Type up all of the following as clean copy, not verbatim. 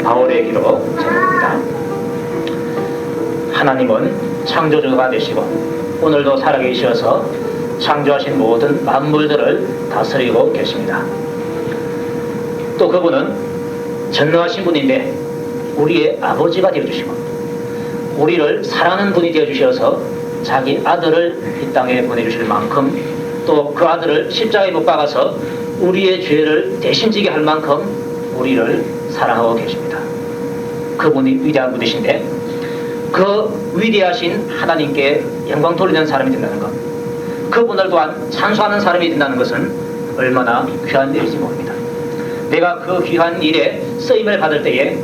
바울의 기도 제목입니다. 하나님은 창조주가 되시고 오늘도 살아계셔서 창조하신 모든 만물들을 다스리고 계십니다. 또 그분은 전능하신 분인데 우리의 아버지가 되어주시고 우리를 사랑하는 분이 되어주셔서 자기 아들을 이 땅에 보내주실 만큼 또 그 아들을 십자가에 못 박아서 우리의 죄를 대신 지게 할 만큼 우리를 사랑하고 계십니다. 그분이 위대한 분이신데 그 위대하신 하나님께 영광 돌리는 사람이 된다는 것, 그분을 또한 찬송하는 사람이 된다는 것은 얼마나 귀한 일인지 모릅니다. 내가 그 귀한 일에 쓰임을 받을 때에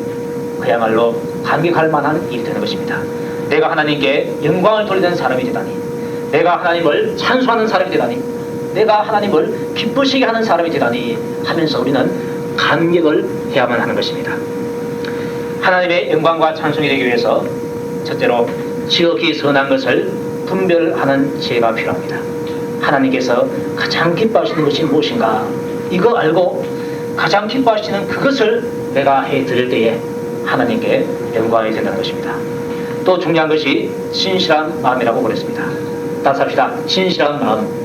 그야말로 감격할 만한 일이 되는 것입니다. 내가 하나님께 영광을 돌리는 사람이 되다니, 내가 하나님을 찬송하는 사람이 되다니, 내가 하나님을 기쁘시게 하는 사람이 되다니 하면서 우리는 감격을 해야만 하는 것입니다. 하나님의 영광과 찬송이 되기 위해서 첫째로 지극히 선한 것을 분별하는 지혜가 필요합니다. 하나님께서 가장 기뻐하시는 것이 무엇인가, 이거 알고 가장 기뻐하시는 그것을 내가 해드릴 때에 하나님께 영광이 된다는 것입니다. 또 중요한 것이 신실한 마음이라고 그랬습니다. 따라서 합시다. 신실한 마음.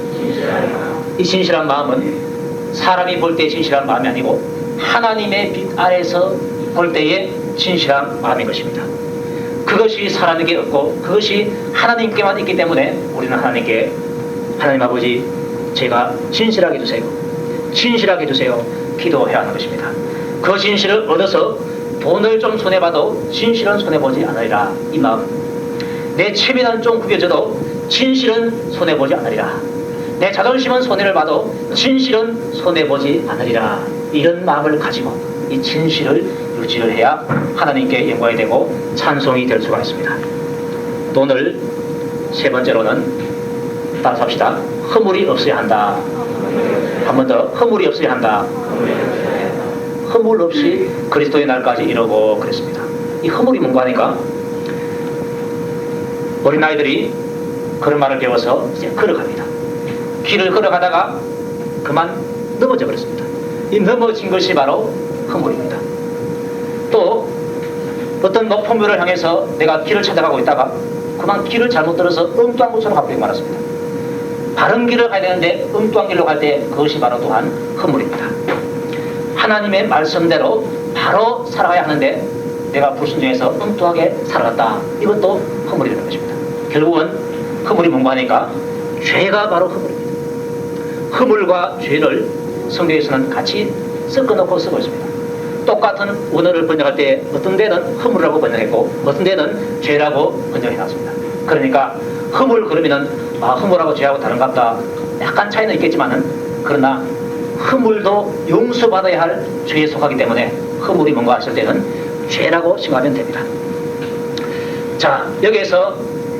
이 신실한 마음은 사람이 볼 때 신실한 마음이 아니고 하나님의 빛 아래서 볼 때의 신실한 마음인 것입니다. 그것이 사람에게 없고 그것이 하나님께만 있기 때문에 우리는 하나님께 하나님 아버지, 제가 진실하게 해주세요, 진실하게 해주세요 기도해야 하는 것입니다. 그 진실을 얻어서 돈을 좀 손해봐도 진실은 손해보지 않으리라, 이 마음. 내 체면은 좀 구겨져도 진실은 손해보지 않으리라, 내 자존심은 손해를 봐도 진실은 손해보지 않으리라, 이런 마음을 가지고 이 진실을 유지를 해야 하나님께 영광이 되고 찬송이 될 수가 있습니다. 또 오늘 세 번째로는 따라서 합시다. 허물이 없어야 한다. 한 번 더. 허물이 없어야 한다. 허물 없이 그리스도의 날까지 이루고 그랬습니다. 이 허물이 뭔가 하니까 어린아이들이 걸음마를 배워서 이제 걸어갑니다. 길을 걸어가다가 그만 넘어져 버렸습니다. 이 넘어진 것이 바로 허물입니다. 또 어떤 높은 묘를 향해서 내가 길을 찾아가고 있다가 그만 길을 잘못 들어서 엉뚱한 곳으로 가버리고 말았습니다. 바른 길을 가야 되는데 엉뚱한 길로 갈 때 그것이 바로 또한 허물입니다. 하나님의 말씀대로 바로 살아가야 하는데 내가 불순종해서 엉뚱하게 살아갔다, 이것도 허물이 되는 것입니다. 결국은 허물이 뭔가 하니까 죄가 바로 허물입니다. 허물과 죄를 성경에서는 같이 섞어놓고 쓰고 있습니다. 똑같은 원어를 번역할 때 어떤 데는 허물이라고 번역했고 어떤 데는 죄라고 번역해놨습니다. 그러니까 허물 그러면은 허물하고 죄하고 다른갑다, 약간 차이는 있겠지만은, 그러나 허물도 용서받아야 할 죄에 속하기 때문에 허물이 뭔가 했을 때는 죄라고 생각하면 됩니다. 자, 여기에서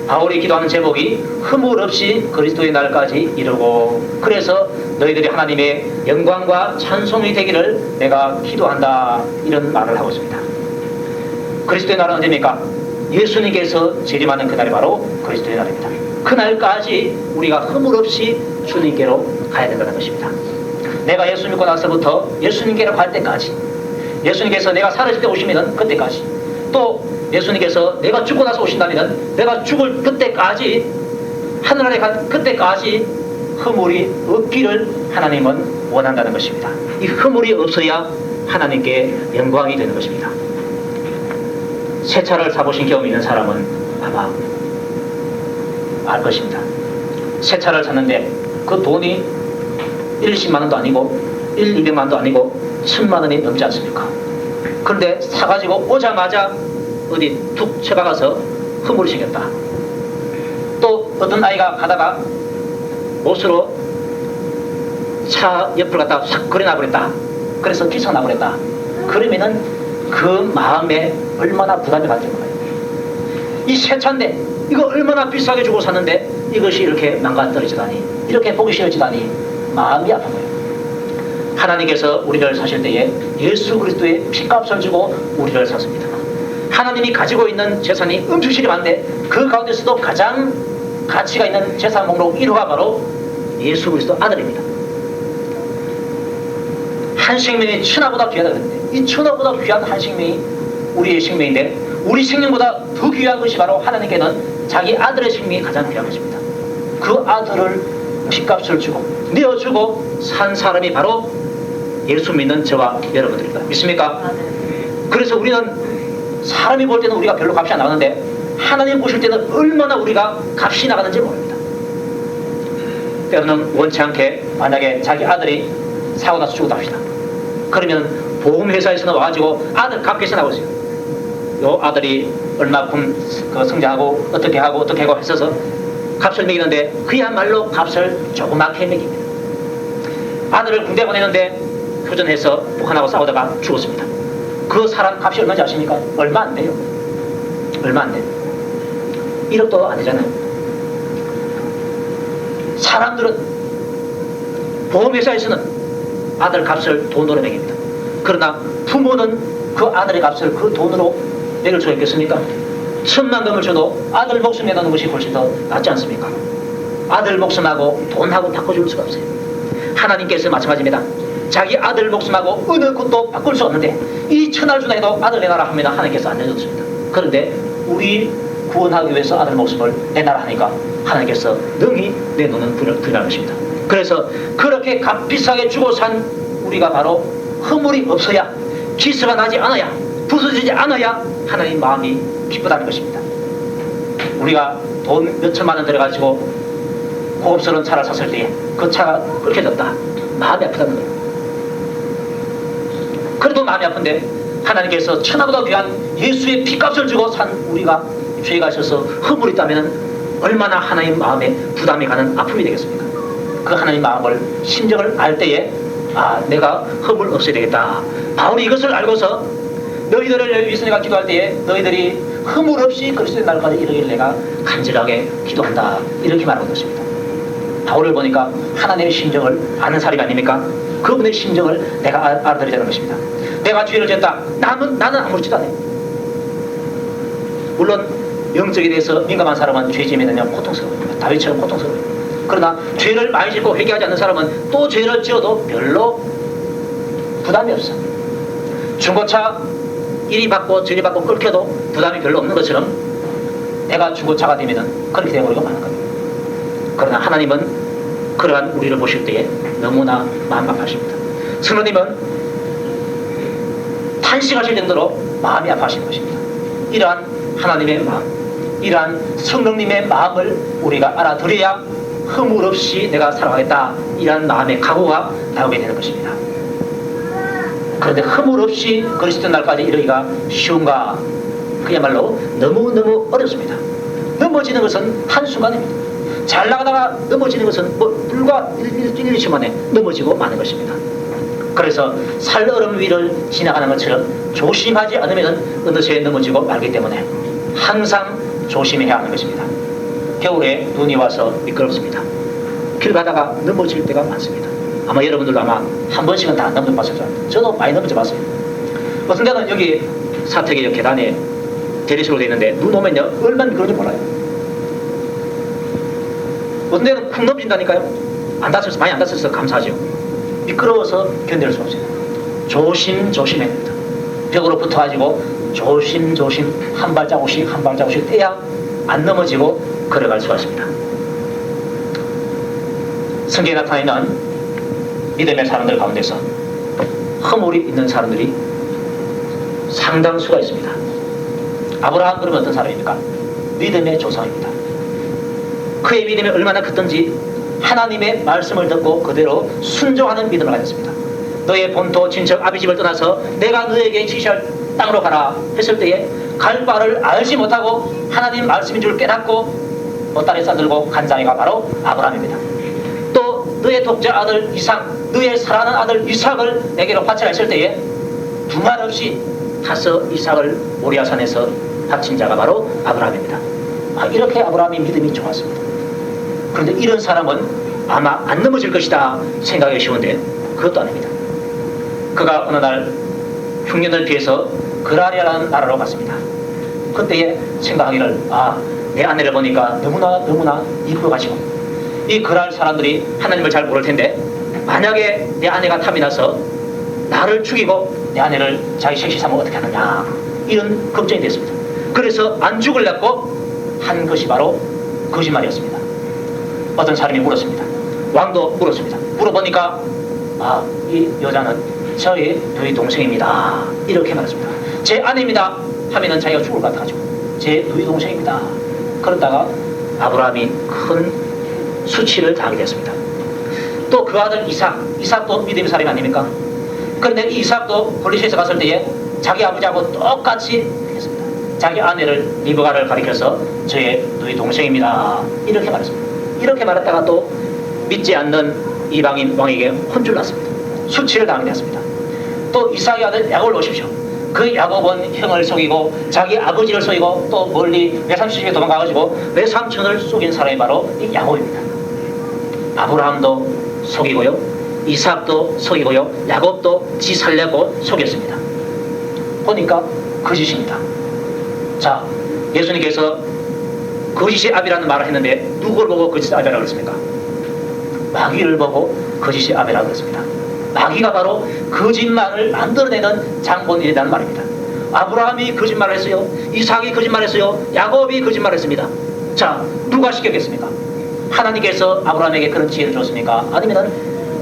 바울이 기도하는 제목이 허물 없이 그리스도의 날까지 이루고, 그래서 너희들이 하나님의 영광과 찬송이 되기를 내가 기도한다, 이런 말을 하고 있습니다. 그리스도의 날은 언제입니까? 예수님께서 재림하는 그날이 바로 그리스도의 날입니다. 그날까지 우리가 허물 없이 주님께로 가야 된다는 것입니다. 내가 예수 믿고 나서부터 예수님께로 갈 때까지, 예수님께서 내가 사라질 때 오시면 그때까지, 또 예수님께서 내가 죽고 나서 오신다면 내가 죽을 그때까지, 하늘나라에 갈 그때까지 허물이 없기를 하나님은 원한다는 것입니다. 이 허물이 없어야 하나님께 영광이 되는 것입니다. 새 차를 사보신 경험이 있는 사람은 아마 알 것입니다. 새 차를 샀는데 그 돈이 10만 원도 아니고 200만 원도 아니고 1000만 원이 넘지 않습니까? 그런데 사가지고 오자마자 어디 툭 쳐박아서 허물이 생겼다. 또 어떤 아이가 가다가 못으로 차 옆을 갖다 확 그려놔버렸다. 그래서 기차 나버렸다. 그러면은 그 마음에 얼마나 부담이 가질 거예요. 이 새 차인데 이거 얼마나 비싸게 주고 샀는데 이것이 이렇게 망가떨어지다니, 이렇게 보기 싫어지다니 마음이 아픈 거예요. 하나님께서 우리를 사실 때에 예수 그리스도의 피값을 주고 우리를 샀습니다. 하나님이 가지고 있는 재산이 엄청나게 많은데 그 가운데서도 가장 가치가 있는 재산 목록 1호가 바로 예수 그리스도 아들입니다. 한 생명이 천하보다 귀하다 그랬는데 이 천하보다 귀한 한 생명이 우리의 생명인데 우리 생명보다 더 귀한 것이 바로 하나님께는 자기 아들의 생명이 가장 귀한 것입니다. 그 아들을 핏값을 주고 내어주고 산 사람이 바로 예수 믿는 저와 여러분들입니다. 믿습니까? 그래서 우리는 사람이 볼 때는 우리가 별로 값이 안 나가는데 하나님 보실 때는 얼마나 우리가 값이 나가는지 모릅니다. 때로는 원치 않게 만약에 자기 아들이 사고 나서 죽었다 합시다. 그러면 보험회사에서는 와가지고 아들 값계산 하고 있어요. 요 아들이 얼마큼 성장하고 어떻게 하고 했어서 값을 매기는데 그야말로 값을 조그맣게 매깁니다. 아들을 군대 보내는데 휴전해서 북한하고 싸우다가 죽었습니다. 그 사람 값이 얼마인지 아십니까? 얼마 안 돼요. 얼마 안 돼요. 1억도 안 되잖아요. 사람들은 보험회사에서는 아들 값을 돈으로 매깁니다. 그러나 부모는 그 아들의 값을 그 돈으로 매길 수가 있겠습니까? 1,000만 원을 줘도 아들 목숨에 넣는 것이 훨씬 더 낫지 않습니까? 아들 목숨하고 돈하고 바꿔줄 수가 없어요. 하나님께서 마찬가지입니다. 자기 아들 목숨하고 어느 것도 바꿀 수 없는데 이 천하를 주나 해도 아들 내놔라 하면 하나님께서 안 내줬습니다. 그런데 우리 구원하기 위해서 아들 목숨을 내놔라 하니까 하나님께서 능히 내놓는 분이라는 것입니다. 그래서 그렇게 값비싸게 주고 산 우리가 바로 허물이 없어야 기스가 나지 않아야 부서지지 않아야 하나님 마음이 기쁘다는 것입니다. 우리가 돈 몇천만 원 들여가지고 고급스러운 차를 샀을 때에 그 차가 끓여졌다. 마음이 아프다는 거예요. 그래도 마음이 아픈데 하나님께서 천하보다 귀한 예수의 피값을 주고 산 우리가 죄가 있어서 허물이 있다면 얼마나 하나님 마음에 부담이 가는 아픔이 되겠습니까? 그 하나님 마음을 심정을 알 때에 내가 허물 없어야 되겠다. 바울이 이것을 알고서 너희들을 위해서 내가 기도할 때에 너희들이 허물 없이 그리스도의 날까지 이르기를 내가 간절하게 기도한다. 이렇게 말하는 것입니다. 바울을 보니까 하나님의 심정을 아는 사람이 아닙니까? 그분의 심정을 내가 알아들으자는 것입니다. 내가 죄를 지었다. 나는 아무렇지도 않아요. 물론 영적에 대해서 민감한 사람은 죄 지으면 고통스러워요. 다윗처럼 고통스러워요. 그러나 죄를 많이 짓고 회개하지 않는 사람은 또 죄를 지어도 별로 부담이 없어. 중고차 이리 받고 저리 받고 끊겨도 부담이 별로 없는 것처럼 내가 중고차가 되면은 그렇게 되어버리고 마는 겁니다. 그러나 하나님은 그러한 우리를 보실 때에 너무나 마음 아파하십니다. 성도님은 탄식하실 정도로 마음이 아파하시는 것입니다. 이러한 하나님의 마음, 이러한 성령님의 마음을 우리가 알아들어야 허물 없이 내가 살아가겠다. 이러한 마음의 각오가 나오게 되는 것입니다. 그런데 허물 없이 그리스도 날까지 이르기가 쉬운가? 그야말로 너무너무 어렵습니다. 넘어지는 것은 한순간입니다. 잘 나가다가 넘어지는 것은 불과 1초 만에 넘어지고 마는 것입니다. 그래서 살얼음 위를 지나가는 것처럼 조심하지 않으면 어느새 넘어지고 말기 때문에 항상 조심해야 하는 것입니다. 겨울에 눈이 와서 미끄럽습니다. 길 가다가 넘어질 때가 많습니다. 아마 여러분들도 아마 한 번씩은 다 넘어봤을 거예요. 저도 많이 넘어져 봤어요. 어떤 데는 여기 사택에 계단에 대리석으로 되어 있는데 눈 오면요 얼마나 미끄러운지 몰라요. 어떤 데는 쿵 넘어진다니까요. 많이 안 다쳐서 감사하죠. 미끄러워서 견딜 수 없어요. 조심해야 됩니다. 벽으로 붙어가지고 조심 한 발자국씩 떼야 안 넘어지고 걸어갈 수가 있습니다. 성경에 나타나는 믿음의 사람들 가운데서 허물이 있는 사람들이 상당수가 있습니다. 아브라함 그러면 어떤 사람입니까? 믿음의 조상입니다. 그의 믿음이 얼마나 컸던지 하나님의 말씀을 듣고 그대로 순종하는 믿음을 가졌습니다. 너의 본토 친척 아비집을 떠나서 내가 너에게 지시할 땅으로 가라 했을 때에 갈 바를 알지 못하고 하나님 말씀인 줄 깨닫고 보따리 싸들고 간 자가 바로 아브라함입니다. 또 너의 독자 아들 이삭, 너의 사랑하는 아들 이삭을 내게로 바치라 했을 때에 두말 없이 가서 이삭을 모리아산에서 바친 자가 바로 아브라함입니다. 이렇게 아브라함의 믿음이 좋았습니다. 그런데 이런 사람은 아마 안 넘어질 것이다 생각하기 쉬운데 그것도 아닙니다. 그가 어느 날 흉년을 피해서 그라리아라는 나라로 갔습니다. 그때에 생각하기를 내 아내를 보니까 너무나 이쁘가지고 이 그랄 사람들이 하나님을 잘 모를 텐데 만약에 내 아내가 탐이 나서 나를 죽이고 내 아내를 자기 색시 삼으면 어떻게 하느냐 이런 걱정이 됐습니다. 그래서 안 죽으려고 한 것이 바로 거짓말이었습니다. 어떤 사람이 물었습니다. 왕도 물었습니다. 물어보니까 이 여자는 저의 너희 동생입니다. 이렇게 말했습니다. 제 아내입니다 하면은 자기가 죽을 것 같아가지고 제 너희 동생입니다. 그러다가 아브라함이 큰 수치를 당하게 됐습니다. 또 그 아들 이삭도 믿음의 사람이 아닙니까? 그런데 이삭도 블레셋에 갔을 때에 자기 아버지하고 똑같이 했습니다. 자기 아내를 리브가를 가리켜서 저의 너희 동생입니다. 이렇게 말했습니다. 이렇게 말했다가 또 믿지 않는 이방인 왕에게 혼쭐 났습니다. 수치를 당하게 됐습니다. 또 이삭의 아들 야곱을 보십시오. 그 야곱은 형을 속이고 자기 아버지를 속이고 또 멀리 외삼촌에게 도망가가지고 외삼촌을 속인 사람이 바로 이 야곱입니다. 아브라함도 속이고요, 이삭도 속이고요, 야곱도 지 살려고 속였습니다. 보니까 거짓입니다. 자, 예수님께서 거짓의 아비라는 말을 했는데 누구를 보고 거짓의 아비라고 그랬습니까? 마귀를 보고 거짓의 아비라고 그랬습니다. 마귀가 바로 거짓말을 만들어내는 장본인이라는 말입니다. 아브라함이 거짓말을 했어요. 이삭이 거짓말을 했어요. 야곱이 거짓말을 했습니다. 자, 누가 시켰겠습니까? 하나님께서 아브라함에게 그런 지혜를 줬습니까? 아니면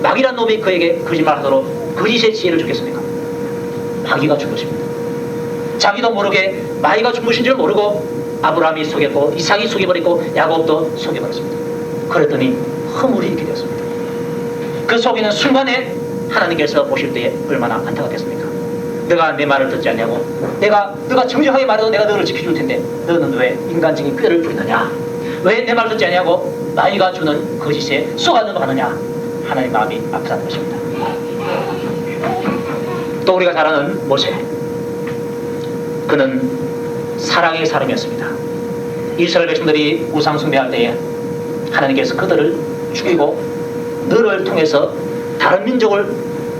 마귀란 놈이 그에게 거짓말하도록 거짓의 지혜를 주겠습니까? 마귀가 준 것입니다. 자기도 모르게 마귀가 준 것인 줄 모르고 아브라함이 속였고 이삭이 속여버리고 야곱도 속여버렸습니다. 그랬더니 허물이 있게 되었습니다. 그 속이는 순간에 하나님께서 보실 때에 얼마나 안타깝겠습니까? 내가 내 말을 듣지 않냐고, 내가 정직하게 말해도 내가 너를 지켜줄 텐데 너는 왜 인간적인 꾀를 부리느냐, 왜 내 말 듣지 않냐고 마귀가 주는 거짓에 속아 넘어가느냐. 하나님 마음이 아프다는 것입니다. 또 우리가 잘 아는 모세, 그는 사랑의 사람이었습니다. 이스라엘 백성들이 우상 숭배할 때에 하나님께서 그들을 죽이고 너를 통해서 다른 민족을,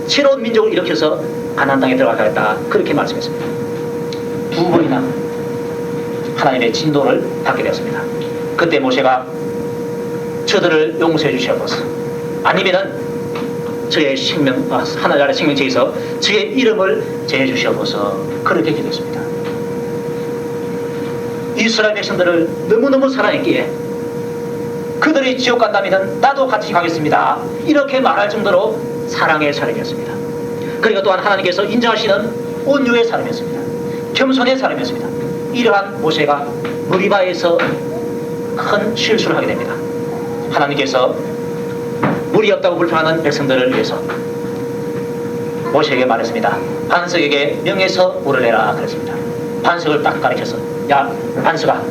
새로운 민족을 일으켜서 가나안 땅에 들어가겠다, 그렇게 말씀했습니다. 두 번이나 하나님의 진도를 받게 되었습니다. 그때 모세가 저들을 용서해 주시옵소서, 아니면은 저의 생명, 하늘 아래 생명체에서 저의 이름을 제해 주시옵소서, 그렇게 기도했습니다. 이스라엘 백성들을 너무너무 사랑했기에 그들이 지옥 간다면 나도 같이 가겠습니다, 이렇게 말할 정도로 사랑의 사람이었습니다. 그리고 또한 하나님께서 인정하시는 온유의 사람이었습니다. 겸손의 사람이었습니다. 이러한 모세가 무리바에서 큰 실수를 하게 됩니다. 하나님께서 물이 없다고 불평하는 백성들을 위해서 모세에게 말했습니다. 반석에게 명해서 물을 내라 그랬습니다. 반석을 딱 가리켜서 야 반석아,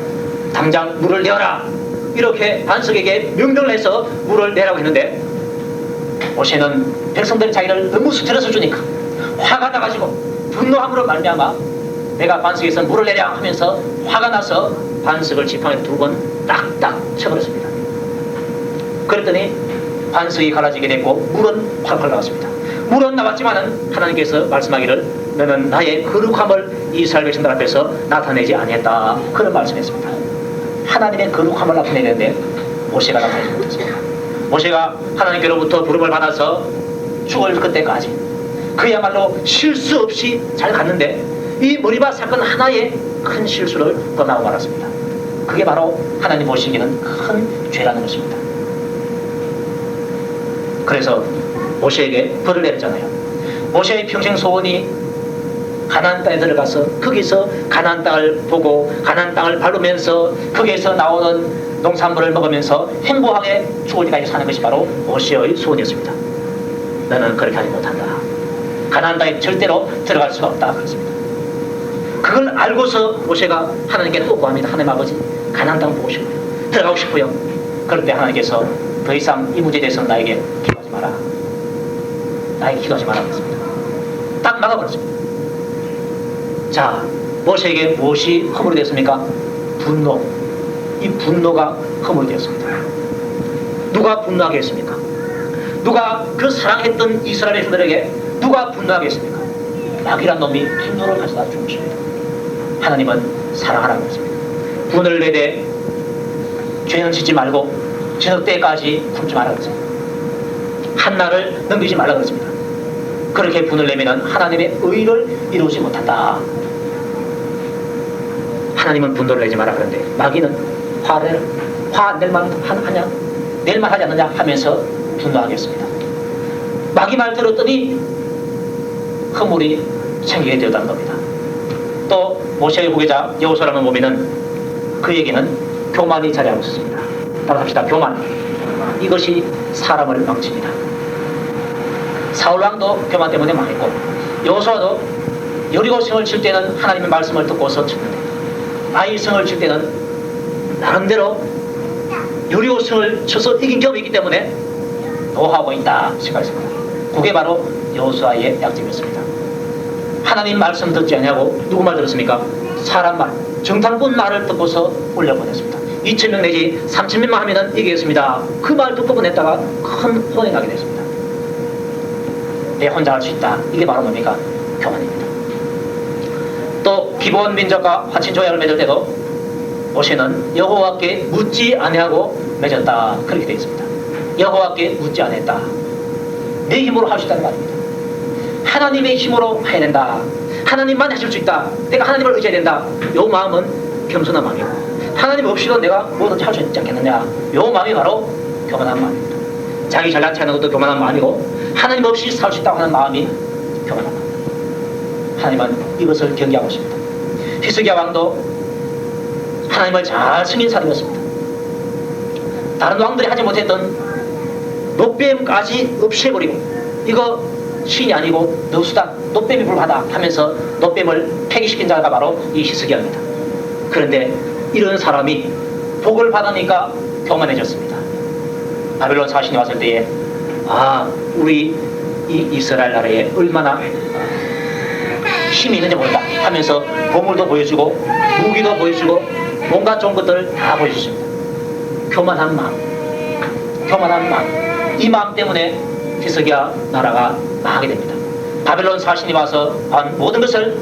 당장 물을 내어라, 이렇게 반석에게 명령을 해서 물을 내라고 했는데 모세는 백성들이 자기를 너무 스트레스 주니까 화가 나가지고 분노함으로 말미암아 내가 반석에서 물을 내랴 하면서 화가 나서 반석을 지팡이로 두 번 딱딱 쳐버렸습니다. 그랬더니 반석이 갈라지게 됐고 물은 펄펄 나왔습니다. 물은 나왔지만은 하나님께서 말씀하기를 너는 나의 거룩함을 이스라엘 백성들 앞에서 나타내지 아니했다, 그런 말씀했습니다. 하나님의 거룩함을 나타내는데 모세가 나타내지 못했습니다. 모세가 하나님께로부터 부름을 받아서 죽을 그때까지 그야말로 실수 없이 잘 갔는데 이 머리바 사건 하나의 큰 실수를 범하고 말았습니다. 그게 바로 하나님 보시기에는 큰 죄라는 것입니다. 그래서 모세에게 벌을 내렸잖아요. 모세의 평생 소원이 가나안 땅에 들어가서 거기서 가나안 땅을 보고 가나안 땅을 밟으면서 거기에서 나오는 농산물을 먹으면서 행복하게 죽을 때까지 사는 것이 바로 모세의 소원이었습니다. 너는 그렇게 하지 못한다. 가나안 땅에 절대로 들어갈 수가 없다 그랬습니다. 그걸 알고서 모세가 하나님께 또 구합니다. 하나님 아버지, 가나안 땅 보고 싶어요. 들어가고 싶어요. 그럴 때 하나님께서 더 이상 이 문제에 대해서는 나에게 기도하지 마라. 나에게 기도하지 마라 그랬습니다. 딱 막아버렸습니다. 자, 모세에게 무엇이 허물이 됐습니까? 분노. 이 분노가 허물이 되었습니다. 누가 분노하게 했습니까? 누가 그 사랑했던 이스라엘 백성들에게 누가 분노하게 했습니까? 마귀란 놈이 분노를 가져다 준 것입니다. 하나님은 사랑하라고 했습니다. 분을 내되 죄는 짓지 말고 저녁 때까지 품지 말라고 했습니다. 한날을 넘기지 말라고 했습니다. 그렇게 분을 내면 하나님의 의를 이루지 못한다. 하나님은 분노를 내지 마라 그런데 마귀는 화낼만 하냐? 낼만 하지 않느냐 하면서 분노하겠습니다. 마귀 말 들었더니 허물이 생기게 되었다는 겁니다. 또 모세의 후계자 여호수아라는 보면은 그에게는 교만이 자리하고 있었습니다. 따라 합시다. 교만. 이것이 사람을 망칩니다. 사울왕도 교만 때문에 망했고 여호수아도 여리고성을 칠 때는 하나님의 말씀을 듣고서 쳤는데 아이성을 칠 때는 나름대로 여리고성을 쳐서 이긴 경험이 있기 때문에 노하고 있다 생각했습니다. 그게 바로 여호수아의 약점이었습니다. 하나님 말씀 듣지 않냐고 누구 말 들었습니까? 사람 말, 정탐꾼 말을 듣고서 올려보냈습니다. 2,000명 내지 3,000명만 하면은 이기겠습니다. 그 말 듣고 보냈다가 큰 혼이 나게 됐습니다. 내 혼자 할 수 있다. 이게 바로 뭡니까? 교만입니다. 또 기브온 민족과 화친 조약을 맺을 때도 모세는 여호와께 묻지 아니하고 맺었다. 그렇게 되어 있습니다. 여호와께 묻지 않았다. 내 힘으로 할 수 있다는 말입니다. 하나님의 힘으로 해야 된다. 하나님만 하실 수 있다. 내가 하나님을 의지해야 된다. 요 마음은 겸손한 마음이고 하나님 없이도 내가 뭐든지 할 수 있지 않겠느냐. 요 마음이 바로 교만한 마음입니다. 자기 잘난 체하는 것도 교만한 마음이고 하나님 없이 살 수 있다고 하는 마음이 교만한 마음. 하나님은 이것을 경계하고 있습니다. 히스기야 왕도 하나님을 잘 숨긴 사람이었습니다. 다른 왕들이 하지 못했던 노뱀까지 없애버리고 이거 신이 아니고 너수다 노뱀이 불하다 하면서 노뱀을 폐기시킨 자가 바로 이 히스기야입니다. 그런데 이런 사람이 복을 받으니까 교만해졌습니다. 바벨론 사신이 왔을 때에 우리 이 이스라엘 나라에 얼마나 힘이 있는지 모른다 하면서 보물도 보여주고 무기도 보여주고 뭔가 좋은 것들을 다 보여줬습니다. 교만한 마음, 교만한 마음. 이 마음 때문에 히스기야 나라가 망하게 됩니다. 바벨론 사신이 와서 한 모든 것을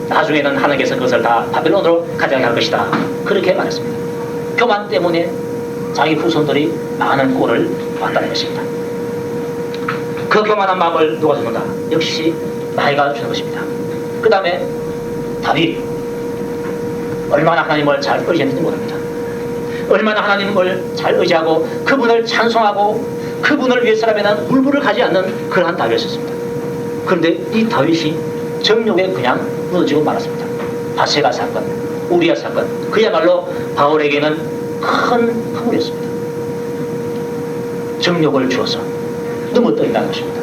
나중에는 하나님께서 그것을 다 바벨론으로 가져가게 할 것이다. 그렇게 말했습니다. 교만 때문에 자기 후손들이 많은 꼴을 봤다는 것입니다. 그 교만한 마음을 누가 주는가? 역시 나이가 주는 것입니다. 그 다음에 다윗 얼마나 하나님을 잘 의지했는지 모릅니다. 얼마나 하나님을 잘 의지하고 그분을 찬송하고 그분을 위해서라면 울부를 가지 않는 그러한 다윗이었습니다. 그런데 이 다윗이 정욕에 그냥 무너지고 말았습니다. 바세바 사건, 우리아 사건, 그야말로 바울에게는 큰 허물이었습니다. 정욕을 주어서 넘어뜨린다는 것입니다.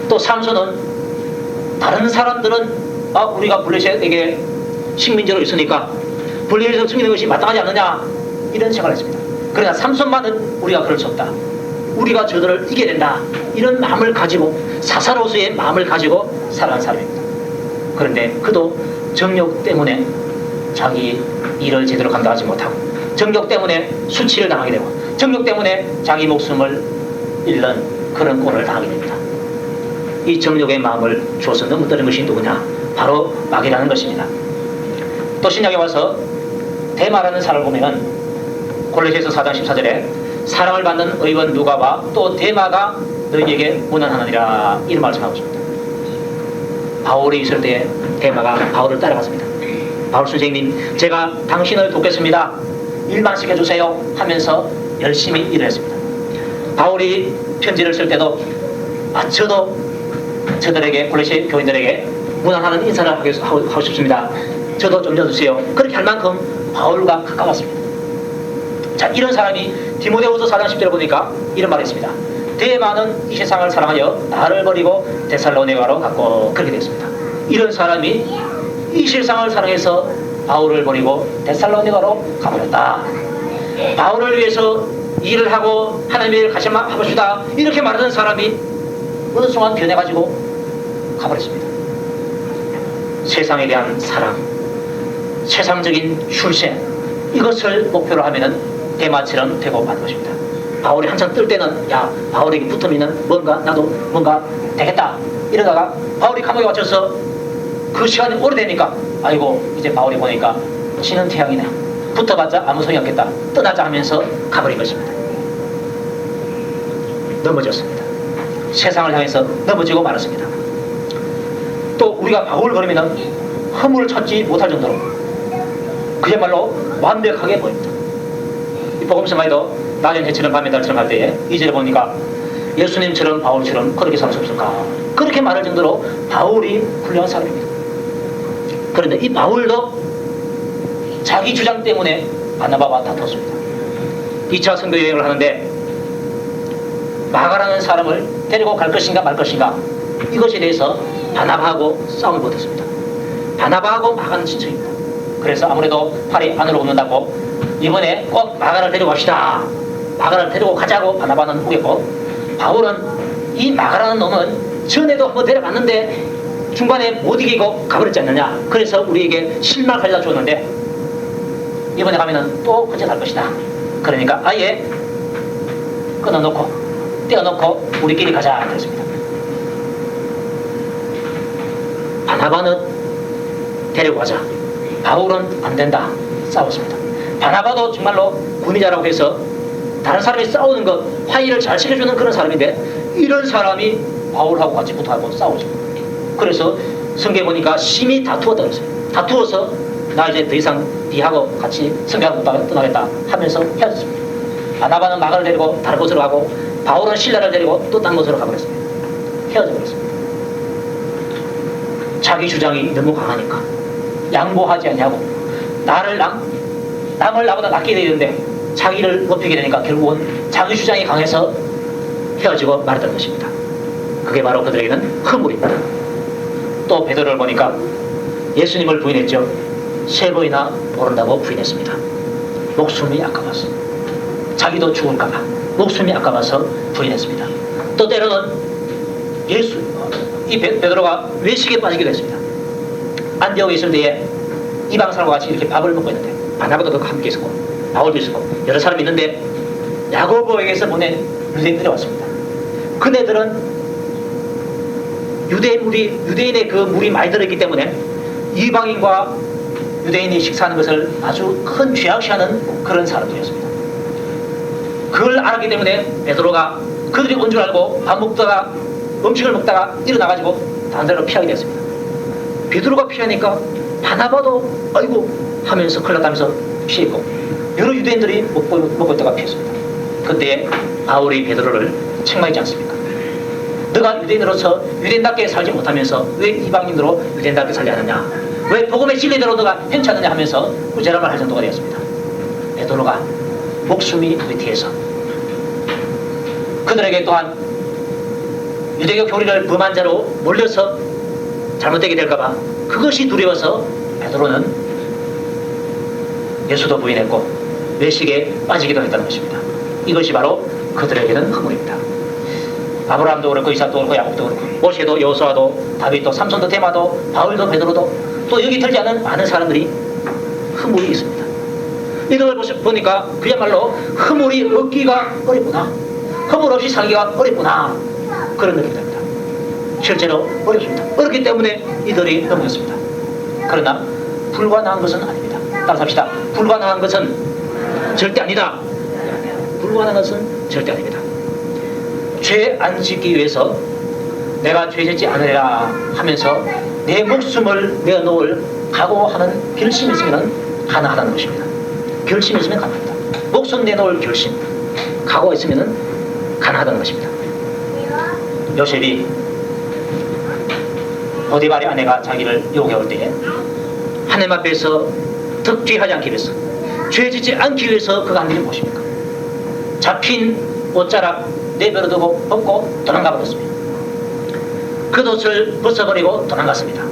또 삼손은 다른 사람들은 우리가 블레셋에게 식민지로 있으니까 블레셋에서 숨기는 것이 마땅하지 않느냐 이런 생각을 했습니다. 그러나 삼손만은 우리가 그럴 수 없다. 우리가 저들을 이겨야 된다. 이런 마음을 가지고 사사로서의 마음을 가지고 살아간 사람입니다. 그런데 그도 정욕 때문에 자기 일을 제대로 감당하지 못하고 정욕 때문에 수치를 당하게 되고 정욕 때문에 자기 목숨을 잃는 그런 꼴을 당하게 됩니다. 이 정욕의 마음을 주어서 넘어뜨린 것이 누구냐? 바로 마귀라는 것입니다. 또 신약에 와서 데마라는 사람을 보면은 골로새서 4장 14절에 사랑을 받는 의원 누가와 또 데마가 너희에게 문안하느니라 이런 말씀하고 있습니다. 바울이 있을 때 데마가 바울을 따라갔습니다. 바울 선생님 제가 당신을 돕겠습니다. 일만 시켜주세요 하면서 열심히 일을 했습니다. 바울이 편지를 쓸 때도 저도 저들에게 골로새 교인들에게 문안하는 인사를 하고 싶습니다. 저도 좀 넣어주세요. 그렇게 할 만큼 바울과 가까웠습니다. 자, 이런 사람이 디모데후서 4장 10절을 보니까 이런 말이 있습니다. 데마는 이 세상을 사랑하여 나를 버리고 데살로니가로 갔고 그렇게 되었습니다. 이런 사람이 이 세상을 사랑해서 바울을 버리고 데살로니가로 가버렸다. 바울을 위해서 일을 하고 하나님의 일을 같이 하고 싶다 이렇게 말하는 사람이 어느 순간 변해가지고 가버렸습니다. 세상에 대한 사랑, 세상적인 출세 이것을 목표로 하면은 대마처럼 되고 마는 것입니다. 바울이 한참 뜰 때는 바울에게 붙으면은 뭔가 나도 뭔가 되겠다 이러다가 바울이 감옥에 갇혀서 그 시간이 오래되니까 아이고 이제 바울이 보니까 지는 태양이네 붙어봤자 아무 소용이 없겠다 떠나자 하면서 가버린 것입니다. 넘어졌습니다. 세상을 향해서 넘어지고 말았습니다. 또 우리가 바울을 걸으면 허물을 찾지 못할 정도로 그야말로 완벽하게 보입니다. 이 복음서만 해도 낮은 해처럼 밤의 달처럼 할 때에 2절에 보니까 예수님처럼 바울처럼 그렇게 살 수 없을까? 그렇게 말할 정도로 바울이 훌륭한 사람입니다. 그런데 이 바울도 자기 주장 때문에 바나바와 다퉜습니다. 2차 선교 여행을 하는데 마가라는 사람을 데리고 갈 것인가 말 것인가, 이것에 대해서 바나바하고 싸움을 벌였습니다. 바나바하고 마가는 친척입니다. 그래서 아무래도 팔이 안으로 붙는다고 이번에 꼭 마가를 데리고 갑시다, 마가를 데리고 가자고 바나바는 우겼고, 바울은 이 마가라는 놈은 전에도 한번 데려갔는데 중간에 못 이기고 가버렸지 않느냐, 그래서 우리에게 실망을 가져다 줬는데 이번에 가면은 또 그제 갈 것이다. 그러니까 아예 끊어놓고 떼어놓고 우리끼리 가자 그랬습니다. 바나바는 데리고 가자, 바울은 안 된다, 싸웠습니다. 바나바도 정말로 군의자라고 해서 다른 사람이 싸우는 것, 화의를 잘 시켜주는 그런 사람인데 이런 사람이 바울하고 같이 붙어하고 싸우죠. 그래서 성경에 보니까 심히 다투었다 그랬어요. 다투어서 나 이제 더 이상 니하고 같이 성경을 못 떠나겠다 하면서 헤어졌습니다. 바나바는 마가를 데리고 다른 곳으로 가고 바울은 실라를 데리고 또 다른 곳으로 가버렸습니다. 헤어져 버렸습니다. 자기 주장이 너무 강하니까 양보하지 않냐고, 남을 나보다 낫게 되는데 자기를 높이게 되니까 결국은 자기 주장이 강해서 헤어지고 말았던 것입니다. 그게 바로 그들에게는 허물입니다. 또 베드로를 보니까 예수님을 부인했죠. 3번이나 모른다고 부인했습니다. 목숨이 아까워서, 자기도 죽을까봐 목숨이 아까워서 부인했습니다. 또 때로는 이 베드로가 외식에 빠지기도 했습니다. 안디옥에 있을 때에 이방 사람과 같이 이렇게 밥을 먹고 있는데 바나바도 함께 있었고 바울도 있었고 여러 사람이 있는데 야고보에게서 보낸 유대인들이 왔습니다. 그네들은 유대인의 그 물이 많이 들어있기 때문에 이방인과 유대인이 식사하는 것을 아주 큰 죄악시하는 그런 사람들이었습니다. 그걸 알았기 때문에 베드로가 그들이 온 줄 알고 밥 먹다가 음식을 먹다가 일어나가지고 다른 데로 피하게 됐습니다. 베드로가 피하니까 바나바도 아이고 하면서 큰일 났다면서 피했고 여러 유대인들이 먹고 있다가 피했습니다. 그때 바울이 베드로를 책망하지 않습니까? 너가 유대인으로서 유대인답게 살지 못하면서 왜 이방인으로 유대인답게 살지 않느냐, 왜 복음의 진리대로 너가 행치 않느냐 하면서 구제람을 할 정도가 되었습니다. 베드로가 목숨이 위태해서 그들에게 또한 유대교 교리를 범한 자로 몰려서 잘못되게 될까봐 그것이 두려워서 베드로는 예수도 부인했고 외식에 빠지기도 했다는 것입니다. 이것이 바로 그들에게는 허물입니다. 아브라함도 그렇고 이삭도 그렇고 야곱도 그렇고 모세도 여호수아도 다윗도 삼손도 데마도 바울도 베드로도 또 여기 들지 않은 많은 사람들이 허물이 있습니다. 이걸 보니까 그야말로 허물이 얻기가 어렵구나, 허물 없이 살기가 어렵구나, 그런 느낌이 듭니다. 실제로 어렵습니다. 어렵기 때문에 이들이 넘겼습니다. 그러나 불가능한 것은 아닙니다. 따라합시다. 불가능한 것은 절대 아니다. 불가능한 것은 절대 아닙니다. 죄 안 짓기 위해서 내가 죄 짓지 않으리라 하면서 내 목숨을 내어놓을 각오하는 결심이 있으면 가능하다는 것입니다. 결심이 있으면 가능합니다. 목숨 내놓을 결심, 각오가 있으면 가능하다는 것입니다. 요셉이 보디발의 아내가 자기를 유혹해올 때에 하나님 앞에서 덕죄하지 않기 위해서, 죄 짓지 않기 위해서 그가 한 일이 무엇입니까? 잡힌 옷자락 내버려두고 벗고 도망가 버렸습니다. 그 옷을 벗어버리고 도망갔습니다.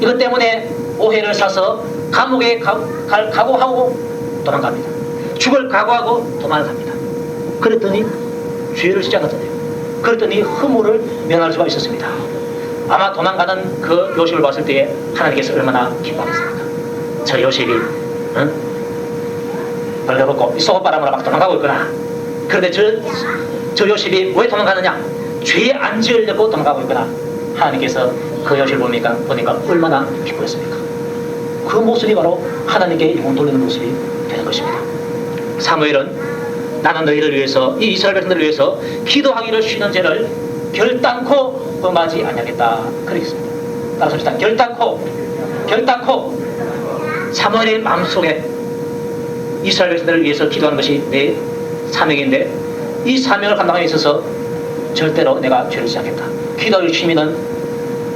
이것 때문에 오해를 사서 감옥에 각오하고 도망갑니다. 죽을 각오하고 도망갑니다. 그랬더니 죄를 짓지 않았잖아요. 그랬더니 허물을 면할 수가 있었습니다. 아마 도망가는 그 요셉을 봤을 때에 하나님께서 얼마나 기뻐하겠습니까? 저 요셉이 벌거벗고 속옷바람으로 막 도망가고 있구나. 그런데 저 요셉이 왜 도망가느냐? 죄에 안 지으려고 도망가고 있구나. 하나님께서 그 요셉을 보니까 얼마나 기뻐했습니까? 그 모습이 바로 하나님께 영혼 돌리는 모습이 되는 것입니다. 사무엘은 나는 너희를 위해서, 이 이스라엘 백성들을 위해서 기도하기를 쉬는 죄를 결단코 범하지 않겠다 그러겠습니다. 따라서 일단 결단코 사무엘의 마음속에 이스라엘 백성들을 위해서 기도하는 것이 내 사명인데 이 사명을 감당하기 있어서 절대로 내가 죄를 짓지 않겠다. 기도하기를 쉬면은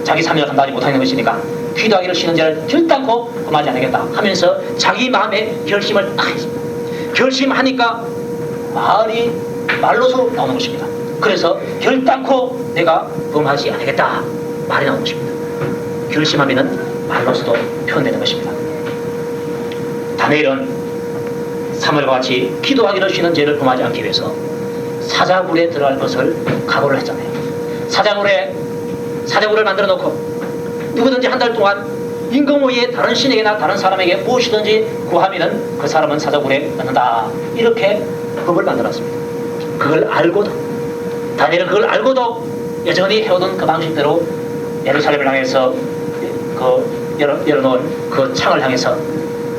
자기 사명을 감당하지 못하는 것이니까 기도하기를 쉬는 자를 결단코 범하지 않겠다 하면서 자기 마음의 결심을 딱 했습니다. 결심하니까 말로서 나오는 것입니다. 그래서 결단코 내가 범하지 않겠다 말이 나오는 것입니다. 결심하면은 말로서도 표현되는 것입니다. 다니엘은 사무엘과 같이 기도하기를 쉬는 죄를 범하지 않기 위해서 사자굴에 들어갈 것을 각오를 했잖아요. 사자굴을 만들어 놓고 누구든지 한 달 동안 임금 외에 다른 신에게나 다른 사람에게 무엇이든지 구하면은 그 사람은 사자굴에 넣는다. 이렇게 법을 만들었습니다. 그걸 알고도 다니엘은 그걸 알고도 여전히 해오던 그 방식대로 예루살렘을 향해서 열어놓은 그 창을 향해서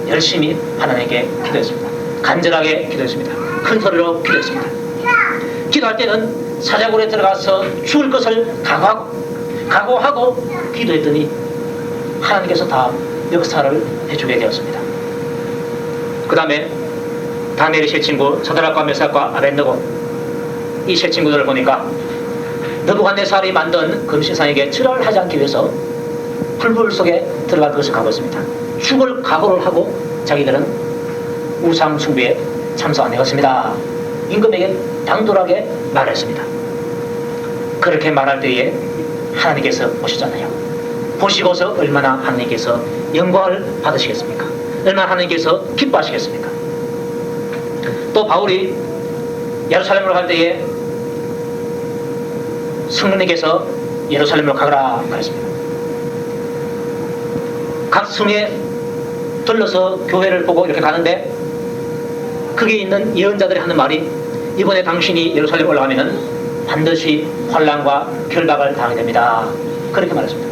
열심히 하나님께 기도했습니다. 간절하게 기도했습니다. 큰 소리로 기도했습니다. 기도할 때는 사자굴에 들어가서 죽을 것을 각오하고 기도했더니 하나님께서 다 역사를 해주게 되었습니다. 그 다음에 다니엘의 세 친구 사드락과 메삭과 아벳느고 이 세 친구들을 보니까 느부갓네살이 만든 금신상에게 절을 하지 않기 위해서 불불 속에 들어갈 것을 각오했습니다. 죽을 각오를 하고 자기들은 우상 숭배에 참석 안 해갔습니다. 임금에게 당돌하게 말했습니다. 그렇게 말할 때에 하나님께서 보시잖아요. 보시고서 얼마나 하나님께서 영광을 받으시겠습니까? 얼마나 하나님께서 기뻐하시겠습니까? 또 바울이 예루살렘으로 갈 때에 성령님께서 예루살렘으로 가거라 그랬습니다. 각 성에 들러서 교회를 보고 이렇게 가는데 거기에 있는 예언자들이 하는 말이 이번에 당신이 예루살렘 올라가면은 반드시 환난과 결박을 당하게 됩니다. 그렇게 말했습니다.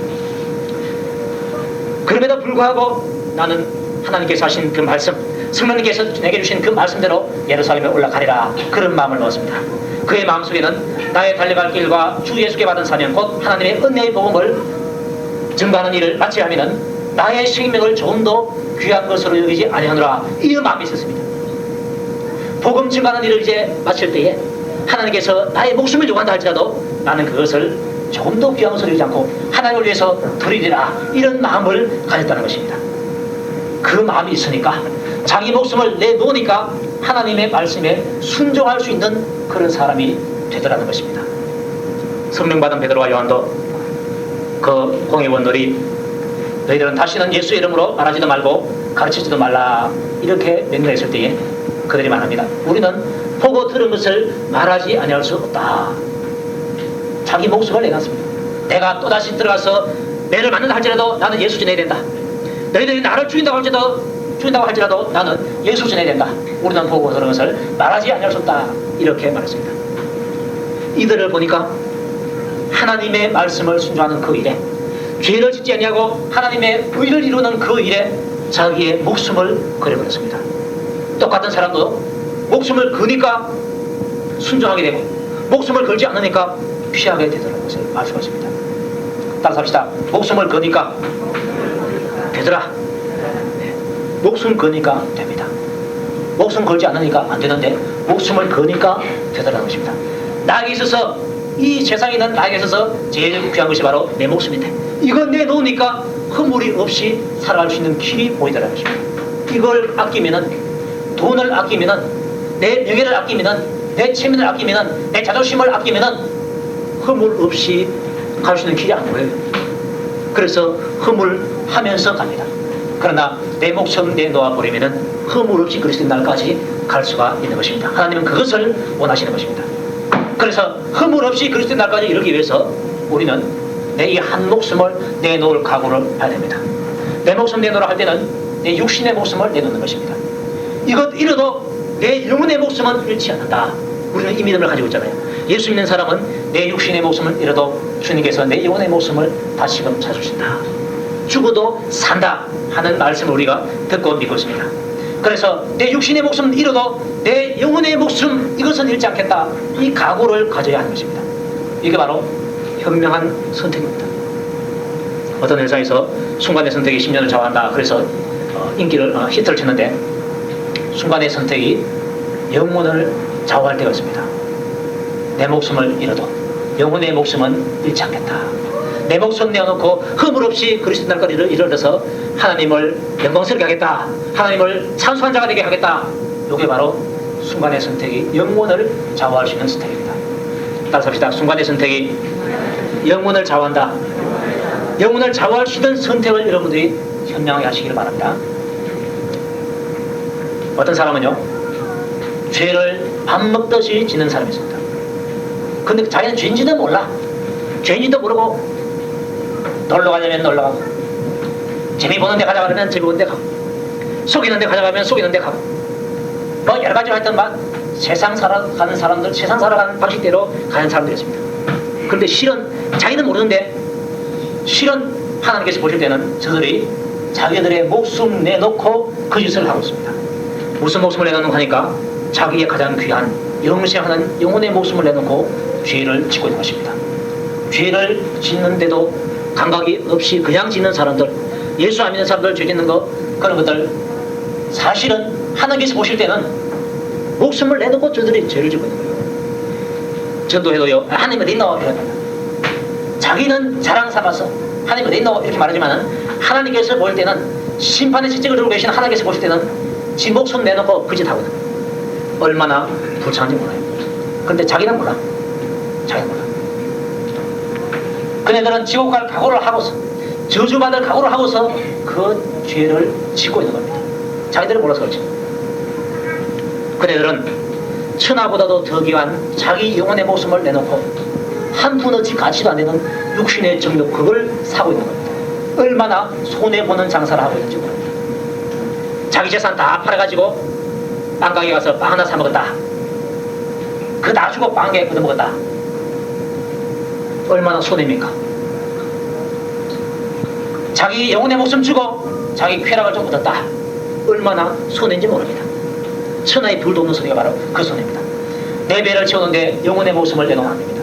그럼에도 불구하고 나는 하나님께서 하신 그 말씀, 성령님께서 내게 주신 그 말씀대로 예루살렘에 올라가리라 그런 마음을 먹었습니다. 그의 마음속에는 나의 달려갈 길과 주 예수께 받은 사명 곧 하나님의 은혜의 복음을 증거하는 일을 마쳐야 하면은 나의 생명을 조금 더 귀한 것으로 여기지 아니하노라 이런 마음이 있었습니다. 복음 증거하는 일을 이제 마칠 때에 하나님께서 나의 목숨을 요구한다 할지라도 나는 그것을 조금 더 귀한 것으로 여기지 않고 하나님을 위해서 드리리라 이런 마음을 가졌다는 것입니다. 그 마음이 있으니까 자기 목숨을 내놓으니까 하나님의 말씀에 순종할 수 있는 그런 사람이 되더라는 것입니다. 성령 받은 베드로와 요한도 그 공회원들이 너희들은 다시는 예수 이름으로 말하지도 말고 가르치지도 말라 이렇게 명령했을 때에 그들이 말합니다. 우리는 보고 들은 것을 말하지 아니할 수 없다. 자기 목숨을 내놨습니다. 내가 또다시 들어가서 매를 맞는다 할지라도 나는 예수 전해야 된다. 너희들이 나를 죽인다고 할지라도 나는 예수 전해야 된다. 우리는 보고 들은 것을 말하지 아니할 수 없다. 이렇게 말했습니다. 이들을 보니까 하나님의 말씀을 순종하는 그 일에 죄를 짓지 아니하고 하나님의 의를 이루는 그 일에 자기의 목숨을 걸어버렸습니다. 똑같은 사람도 목숨을 거니까 순종하게 되고 목숨을 걸지 않으니까 피하게 되더라는 것을 말씀하십니다. 따라서 합시다. 목숨을 거니까 되더라. 네. 목숨 거니까 됩니다. 목숨 걸지 않으니까 안 되는데 목숨을 거니까 되더라는 것입니다. 나에게 있어서 이 세상에 있는 나에게 있어서 제일 귀한 것이 바로 내 목숨인데 이건 내놓으니까 허물이 없이 살아갈 수 있는 길이 보이더라는 것입니다. 이걸 아끼면은 돈을 아끼면은 내 명예를 아끼면은 내 체면을 아끼면은 내 자존심을 아끼면은 허물 없이 갈 수 있는 길이 안 보여요. 그래서 허물하면서 갑니다. 그러나 내 목숨 내놓아 버리면은 허물 없이 그리스도의 날까지 갈 수가 있는 것입니다. 하나님은 그것을 원하시는 것입니다. 그래서 허물 없이 그리스도의 날까지 이루기 위해서 우리는 내 이 한 목숨을 내놓을 각오를 해야 됩니다. 내 목숨 내놓으라 할 때는 내 육신의 목숨을 내놓는 것입니다. 이것 이래도 내 영혼의 목숨은 잃지 않는다. 우리는 이 믿음을 가지고 있잖아요. 예수 믿는 사람은 내 육신의 목숨을 잃어도 주님께서 내 영혼의 목숨을 다시금 찾으신다. 죽어도 산다 하는 말씀을 우리가 듣고 믿고 있습니다. 그래서 내 육신의 목숨은 잃어도 내 영혼의 목숨 이것은 잃지 않겠다. 이 각오를 가져야 하는 것입니다. 이게 바로 현명한 선택입니다. 어떤 회사에서 순간의 선택이 10년을 좌우한다. 그래서 인기를 히트를 쳤는데 순간의 선택이 영혼을 좌우할 때가 있습니다. 내 목숨을 잃어도 영혼의 목숨은 잃지 않겠다. 내 목숨 내어놓고 허물없이 그리스도 날거리를 이르러서 하나님을 영광스럽게 하겠다. 하나님을 찬송한 자가 되게 하겠다. 이게 바로 순간의 선택이 영혼을 좌우할 수 있는 선택입니다. 따라서 합시다. 순간의 선택이 영혼을 좌우한다. 영혼을 좌우할 수 있는 선택을 여러분들이 현명하게 하시기를 바랍니다. 어떤 사람은요, 죄를 밥 먹듯이 짓는 사람이 있습니다. 근데 자기는 죄인지도 몰라. 죄인지도 모르고 놀러 가려면 놀러 가고, 재미 보는 데 가자 그러면 재미 보는 데 가고, 속이는 데 가자 그러면 속이는 데 가고, 뭐 여러 가지로 하여튼 막 세상 살아가는 사람들, 세상 살아가는 방식대로 가는 사람들이 있습니다. 그런데 실은 자기는 모르는데, 실은 하나님께서 보실 때는 저들이 자기들의 목숨 내놓고 그 짓을 하고 있습니다. 무슨 목숨을 내놓는 하니까 자기의 가장 귀한 영생하는 영혼의 목숨을 내놓고 죄를 짓고 있는 것입니다. 죄를 짓는데도 감각이 없이 그냥 짓는 사람들, 예수 안 믿는 사람들 죄 짓는 거, 그런 것들 사실은 하나님께서 보실 때는 목숨을 내놓고 저들이 죄를 짓고 있는 거예요. 전도해도요, 하나님 어디 있노? 자기는 자랑 삼아서 하나님 어디 있노? 이렇게 말하지만은 하나님께서 볼 때는 심판의 채찍을 들고 계신 하나님께서 보실 때는 지 목숨 내놓고 그 짓 하거든. 얼마나 불쌍한지 몰라요. 근데 자기는 몰라. 자기는 몰라. 그네들은 지옥 갈 각오를 하고서, 저주받을 각오를 하고서 그 죄를 짓고 있는 겁니다. 자기들은 몰라서 그렇지. 그네들은 천하보다도 더 귀한 자기 영혼의 목숨을 내놓고 한 푼어치 가치도 안 되는 육신의 정욕, 그걸 사고 있는 겁니다. 얼마나 손해보는 장사를 하고 있는지 모릅니다. 자기 재산 다 팔아가지고 빵 가게 가서 빵 하나 사 먹었다. 그거 다 주고 빵에 걷어 먹었다. 얼마나 손해입니까? 자기 영혼의 목숨 주고 자기 쾌락을 좀 얻었다. 얼마나 손해인지 모릅니다. 천하의 불도 없는 손해가 바로 그 손해입니다. 내 배를 채우는데 영혼의 목숨을 내놓으면 안 됩니다.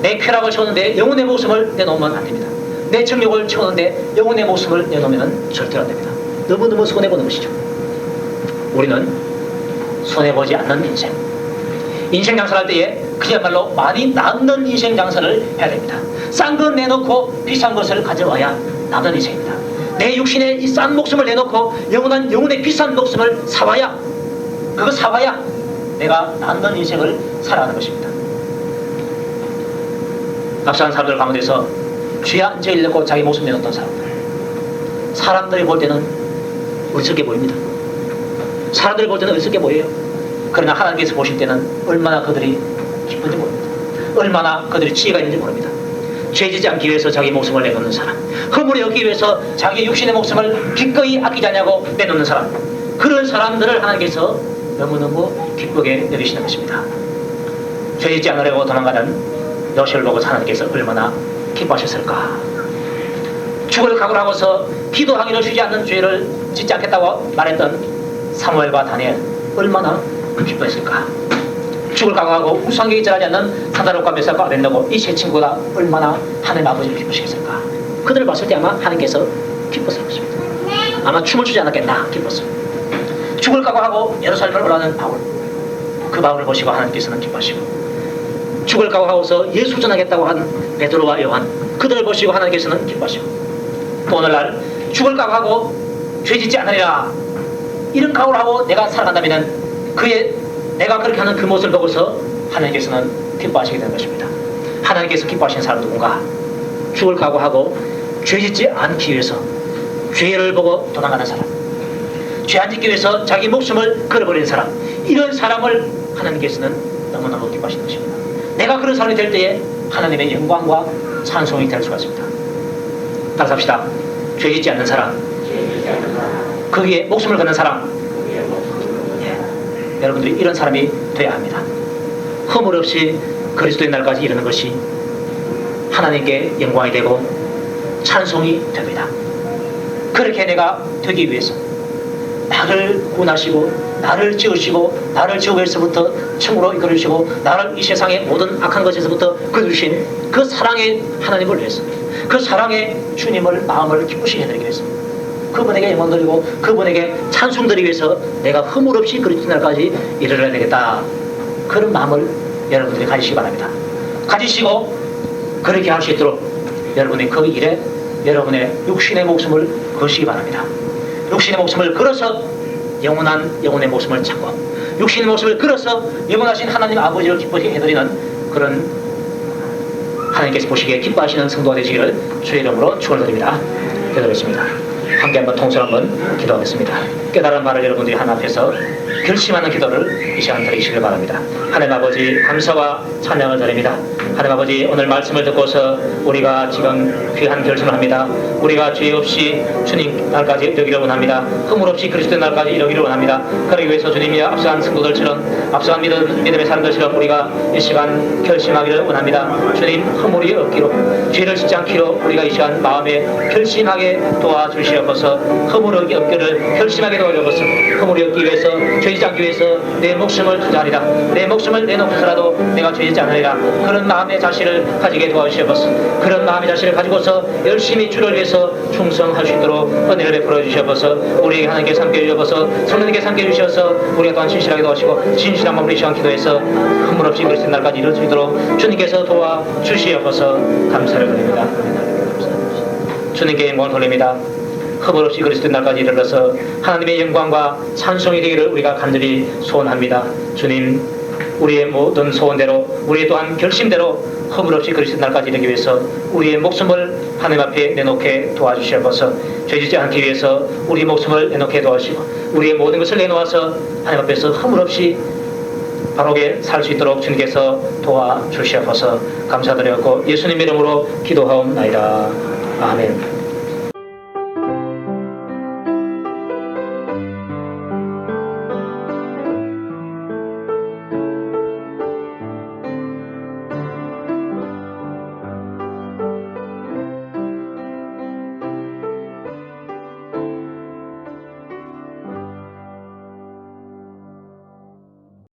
내 쾌락을 채우는데 영혼의 목숨을 내놓으면 안 됩니다. 내 정욕을 채우는데 영혼의 목숨을 내놓으면 절대로 안 됩니다. 너무너무 손해보는 것이죠. 우리는 손해보지 않는 인생 장사를 할 때에 그야말로 많이 남는 인생 장사를 해야 됩니다. 싼 것 내놓고 비싼 것을 가져와야 남는 인생입니다. 내 육신의 이 싼 목숨을 내놓고 영원한 영혼의 비싼 목숨을 사와야, 그거 사와야 내가 남는 인생을 살아가는 것입니다. 앞서간 사람들 가운데서 죄 안 지으려고 자기 목숨 내놓던 사람들이 볼 때는 어리석게 보입니다. 사람들이 볼 때는 어리석게 보여요. 그러나 하나님께서 보실 때는 얼마나 그들이 기쁜지 모릅니다. 얼마나 그들이 지혜가 있는지 모릅니다. 죄지지 않기 위해서 자기 목숨을 내놓는 사람, 허물이 없기 위해서 자기 육신의 목숨을 기꺼이 아끼지 않냐고 내놓는 사람, 그런 사람들을 하나님께서 너무너무 기쁘게 여기시는 것입니다. 죄지지 않으려고 도망가는 요셉을 보고 하나님께서 얼마나 기뻐하셨을까. 죽을 각오를 하고서 기도하기를 쉬지 않는 죄를 짓지 않겠다고 말했던 사무엘과 다니엘 얼마나 기뻐했을까. 죽을 각오하고 우상에게 절하지 않는 사다롯과 메삭과 아벤노고 이 세 친구가 얼마나 하나님 아버지를 기쁘시겠을까. 그들을 봤을 때 아마 하나님께서 기뻤을 것입니다. 아마 춤을 추지 않았겠나 기뻤어요. 죽을 각오하고 예루살렘을 올라가는 바울, 그 바울을 보시고 하나님께서는 기뻐하시고, 죽을 각오하고서 예수 전하겠다고 한 베드로와 요한, 그들을 보시고 하나님께서는 기뻐하시고, 또 오늘날 죽을 각오하고 죄짓지 않으리라 이런 각오를 하고 내가 살아간다면 내가 그렇게 하는 그 모습을 보고서 하나님께서는 기뻐하시게 되는 것입니다. 하나님께서 기뻐하시는 사람 누군가? 죽을 각오하고 죄짓지 않기 위해서 죄를 보고 도망가는 사람, 죄 안 짓기 위해서 자기 목숨을 걸어버리는 사람, 이런 사람을 하나님께서는 너무너무 기뻐하시는 것입니다. 내가 그런 사람이 될 때에 하나님의 영광과 찬송이 될 수가 있습니다. 따라서 합시다. 죄 짓지 않는 사람, 거기에 목숨을 거는 사람, 여러분들이 이런 사람이 되어야 합니다. 허물 없이 그리스도의 날까지 이르는 것이 하나님께 영광이 되고 찬송이 됩니다. 그렇게 내가 되기 위해서 나를 구원하시고 나를 지으시고 나를 지옥에서부터 천국으로 이끌으시고 나를 이 세상의 모든 악한 것에서부터 거두신 그 사랑의 하나님을 위해서, 그 사랑의 주님을 마음을 기쁘시게 해드리기 위해서, 그분에게 영광 돌리고 그분에게 찬송 드리기 위해서 내가 허물 없이 그리스도 날까지 이르러야 되겠다. 그런 마음을 여러분들이 가지시기 바랍니다. 가지시고 그렇게 할 수 있도록 여러분이 그 일에 여러분의 육신의 목숨을 거시기 바랍니다. 육신의 목숨을 걸어서 영원의 목숨을 찾고 육신의 목숨을 걸어서 영원하신 하나님 아버지를 기쁘게 해드리는 그런 하나님께서 보시기에 기뻐하시는 성도가 되시기를 주의 이름으로 축원드립니다. 기도하겠습니다. 함께 한번 통성 한번 기도하겠습니다. 깨달은 말을 여러분들이 하나님 앞에서 결심하는 기도를 이 시간 드리시길 바랍니다. 하나님 아버지 감사와 찬양을 드립니다. 하나님 아버지 오늘 말씀을 듣고서 우리가 지금 귀한 결심을 합니다. 우리가 죄 없이 주님 날까지 이르기를 원합니다. 허물 없이 그리스도의 날까지 이르기를 원합니다. 그러기 위해서 주님이 앞서간 성도들처럼 앞서간 믿음의 사람들처럼 우리가 이 시간 결심하기를 원합니다. 주님 허물이 없기로 죄를 짓지 않기로 우리가 이 시간 마음에 결심하게 도와주시옵소서. 허물 없기를 결심하게 도와주옵소서. 허물이 없기 위해서 죄 짓지 않기 위해서 내 목숨을 투자하리라. 내 목숨을 내놓고서라도 내가 죄 짓지 않으리라. 그런 마음의 자신을 가지게 도와주시옵소서. 그런 마음의 자신을 가지고서 열심히 주를 위해서 충성할 수 있도록 은혜를 베풀어 주시옵소서. 우리에게 하나님께 함께 주시옵소서. 성령님께 함께 주셔서 우리가 또한 진실하게 도와주시고 진실한 마음으로 이 시간 기도해서 허물 없이 그리스도 날까지 이룰 수 있도록 주님께서 도와주시옵소서. 감사를 드립니다. 주님께 영광을 돌립니다. 허물 없이 그리스도 날까지 이르러서 하나님의 영광과 찬송이 되기를 우리가 간절히 소원합니다. 주님 우리의 모든 소원대로 우리의 또한 결심대로 허물 없이 그리스도 날까지 이르기 위해서 우리의 목숨을 하나님 앞에 내놓게 도와주시옵소서. 죄짓지 않기 위해서 우리 목숨을 내놓게 도와주시고 우리의 모든 것을 내놓아서 하나님 앞에서 허물 없이 바르게 살 수 있도록 주님께서 도와주시옵소서. 감사드렸고 예수님 이름으로 기도하옵나이다. 아멘.